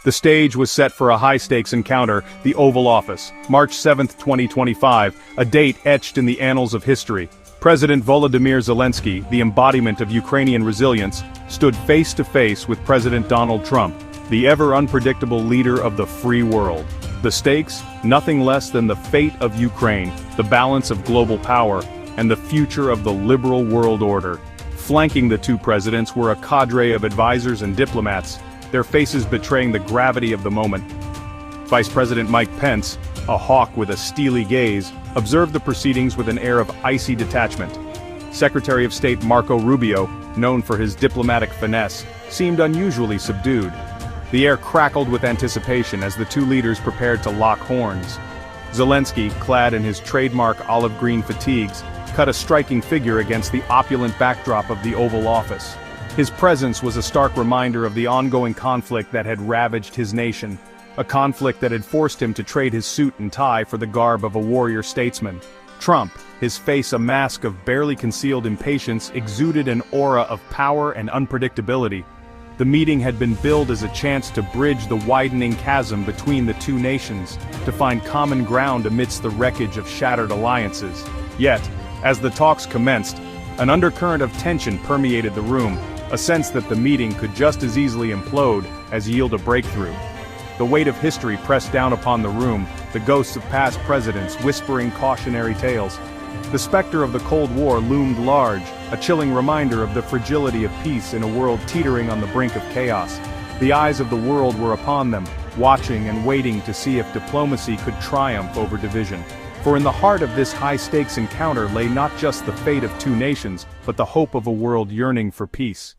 The stage was set for a high-stakes encounter, the Oval Office, March 7, 2025, a date etched in the annals of history. President Volodymyr Zelensky, the embodiment of Ukrainian resilience, stood face-to-face with President Donald Trump, the ever-unpredictable leader of the free world. The stakes? Nothing less than the fate of Ukraine, the balance of global power, and the future of the liberal world order. Flanking the two presidents were a cadre of advisors and diplomats, their faces betraying the gravity of the moment. Vice President Mike Pence, a hawk with a steely gaze, observed the proceedings with an air of icy detachment. Secretary of State Marco Rubio, known for his diplomatic finesse, seemed unusually subdued. The air crackled with anticipation as the two leaders prepared to lock horns. Zelensky, clad in his trademark olive green fatigues, cut a striking figure against the opulent backdrop of the Oval Office. His presence was a stark reminder of the ongoing conflict that had ravaged his nation, a conflict that had forced him to trade his suit and tie for the garb of a warrior statesman. Trump, his face a mask of barely concealed impatience, exuded an aura of power and unpredictability. The meeting had been billed as a chance to bridge the widening chasm between the two nations, to find common ground amidst the wreckage of shattered alliances. Yet, as the talks commenced, an undercurrent of tension permeated the room, a sense that the meeting could just as easily implode as yield a breakthrough. The weight of history pressed down upon the room, the ghosts of past presidents whispering cautionary tales. The specter of the Cold War loomed large, a chilling reminder of the fragility of peace in a world teetering on the brink of chaos. The eyes of the world were upon them, watching and waiting to see if diplomacy could triumph over division. For in the heart of this high-stakes encounter lay not just the fate of two nations, but the hope of a world yearning for peace.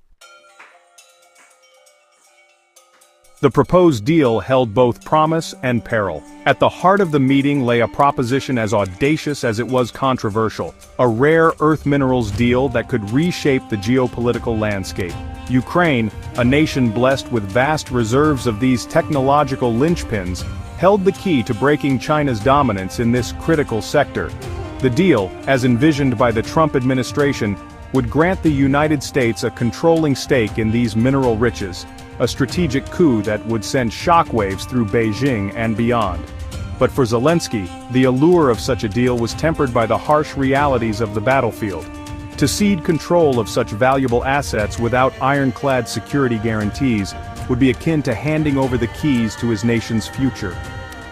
The proposed deal held both promise and peril. At the heart of the meeting lay a proposition as audacious as it was controversial, a rare earth minerals deal that could reshape the geopolitical landscape. Ukraine, a nation blessed with vast reserves of these technological linchpins, held the key to breaking China's dominance in this critical sector. The deal, as envisioned by the Trump administration, would grant the United States a controlling stake in these mineral riches, a strategic coup that would send shockwaves through Beijing and beyond. But for Zelensky, the allure of such a deal was tempered by the harsh realities of the battlefield. To cede control of such valuable assets without ironclad security guarantees would be akin to handing over the keys to his nation's future.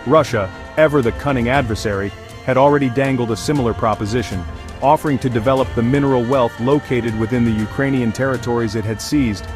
Russia, ever the cunning adversary, had already dangled a similar proposition, offering to develop the mineral wealth located within the Ukrainian territories it had seized.